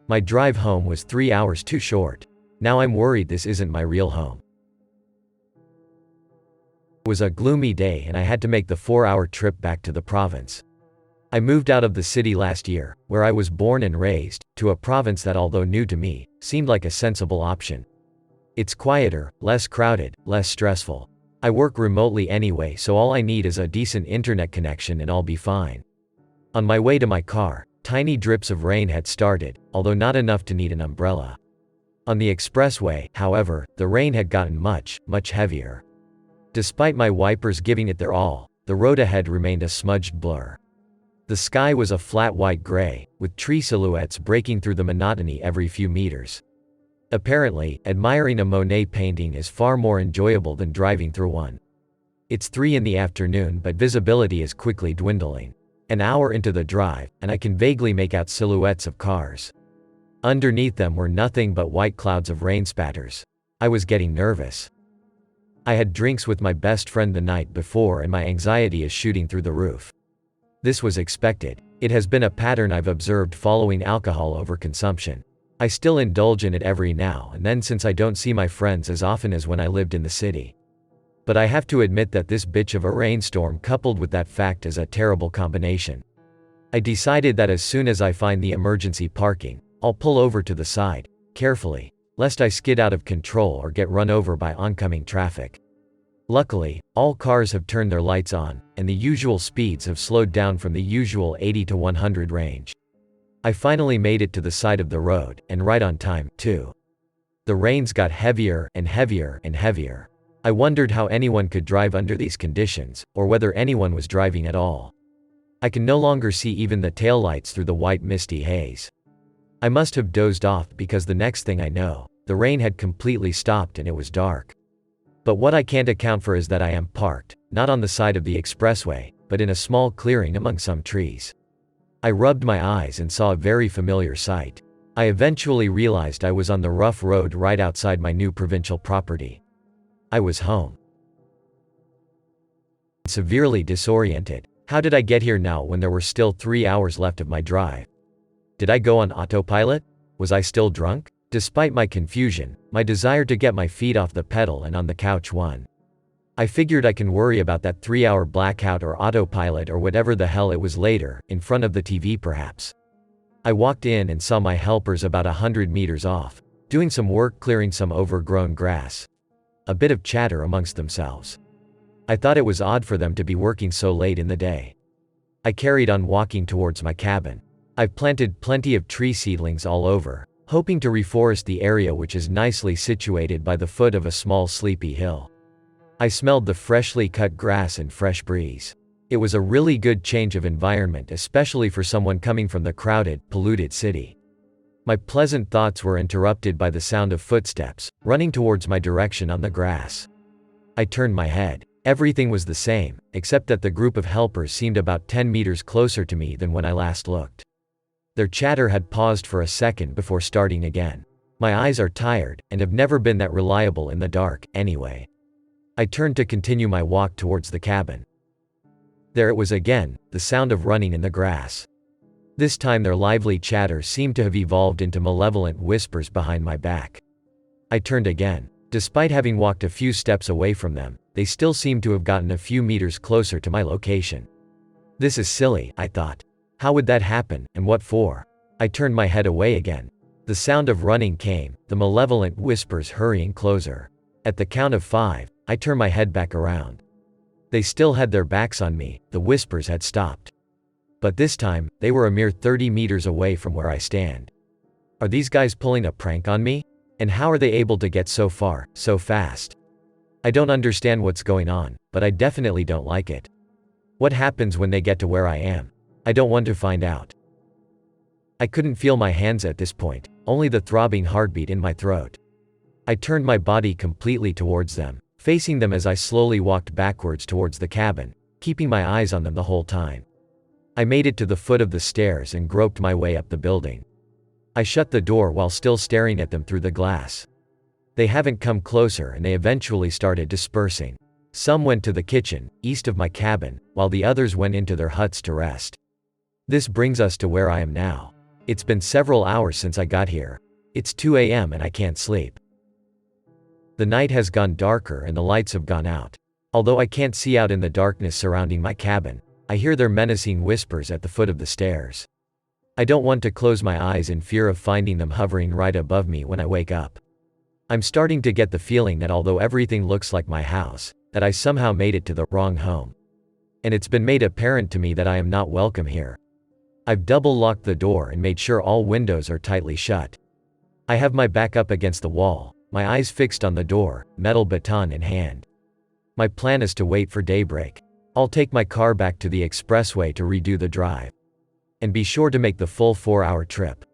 My drive home was 3 hours too short. Now I'm worried this isn't my real home. It was a gloomy day and I had to make the 4-hour trip back to the province. I moved out of the city last year, where I was born and raised, to a province that, although new to me, seemed like a sensible option. It's quieter, less crowded, less stressful. I work remotely anyway, so all I need is a decent internet connection and I'll be fine. On my way to my car, tiny drips of rain had started, although not enough to need an umbrella. On the expressway, however, the rain had gotten much, much heavier. Despite my wipers giving it their all, the road ahead remained a smudged blur. The sky was a flat white gray, with tree silhouettes breaking through the monotony every few meters. Apparently, admiring a Monet painting is far more enjoyable than driving through one. It's 3 in the afternoon, but visibility is quickly dwindling. An hour into the drive, and I can vaguely make out silhouettes of cars. Underneath them were nothing but white clouds of rain spatters. I was getting nervous. I had drinks with my best friend the night before and my anxiety is shooting through the roof. This was expected. It has been a pattern I've observed following alcohol overconsumption. I still indulge in it every now and then since I don't see my friends as often as when I lived in the city. But I have to admit that this bitch of a rainstorm coupled with that fact is a terrible combination. I decided that as soon as I find the emergency parking, I'll pull over to the side, carefully, lest I skid out of control or get run over by oncoming traffic. Luckily, all cars have turned their lights on, and the usual speeds have slowed down from the usual 80 to 100 range. I finally made it to the side of the road, and right on time, too. The rains got heavier and heavier and heavier. I wondered how anyone could drive under these conditions, or whether anyone was driving at all. I can no longer see even the taillights through the white misty haze. I must have dozed off because the next thing I know, the rain had completely stopped and it was dark. But what I can't account for is that I am parked, not on the side of the expressway, but in a small clearing among some trees. I rubbed my eyes and saw a very familiar sight. I eventually realized I was on the rough road right outside my new provincial property. I was home. Severely disoriented. How did I get here now when there were still 3 hours left of my drive? Did I go on autopilot? Was I still drunk? Despite my confusion, my desire to get my feet off the pedal and on the couch won. I figured I can worry about that 3-hour blackout or autopilot or whatever the hell it was later, in front of the TV perhaps. I walked in and saw my helpers about 100 meters off, doing some work clearing some overgrown grass. A bit of chatter amongst themselves. I thought it was odd for them to be working so late in the day. I carried on walking towards my cabin. I've planted plenty of tree seedlings all over, hoping to reforest the area which is nicely situated by the foot of a small sleepy hill. I smelled the freshly cut grass and fresh breeze. It was a really good change of environment, especially for someone coming from the crowded, polluted city. My pleasant thoughts were interrupted by the sound of footsteps, running towards my direction on the grass. I turned my head. Everything was the same, except that the group of helpers seemed about 10 meters closer to me than when I last looked. Their chatter had paused for a second before starting again. My eyes are tired, and have never been that reliable in the dark, anyway. I turned to continue my walk towards the cabin. There it was again, the sound of running in the grass. This time their lively chatter seemed to have evolved into malevolent whispers behind my back. I turned again. Despite having walked a few steps away from them, they still seemed to have gotten a few meters closer to my location. This is silly, I thought. How would that happen, and what for? I turned my head away again. The sound of running came, the malevolent whispers hurrying closer. At the count of 5, I turned my head back around. They still had their backs on me, the whispers had stopped. But this time, they were a mere 30 meters away from where I stand. Are these guys pulling a prank on me? And how are they able to get so far, so fast? I don't understand what's going on, but I definitely don't like it. What happens when they get to where I am? I don't want to find out. I couldn't feel my hands at this point, only the throbbing heartbeat in my throat. I turned my body completely towards them, facing them as I slowly walked backwards towards the cabin, keeping my eyes on them the whole time. I made it to the foot of the stairs and groped my way up the building. I shut the door while still staring at them through the glass. They haven't come closer and they eventually started dispersing. Some went to the kitchen, east of my cabin, while the others went into their huts to rest. This brings us to where I am now. It's been several hours since I got here. It's 2 a.m. and I can't sleep. The night has gone darker and the lights have gone out. Although I can't see out in the darkness surrounding my cabin, I hear their menacing whispers at the foot of the stairs. I don't want to close my eyes in fear of finding them hovering right above me when I wake up. I'm starting to get the feeling that although everything looks like my house, that I somehow made it to the wrong home. And it's been made apparent to me that I am not welcome here. I've double-locked the door and made sure all windows are tightly shut. I have my back up against the wall, my eyes fixed on the door, metal baton in hand. My plan is to wait for daybreak. I'll take my car back to the expressway to redo the drive. And be sure to make the full 4-hour trip.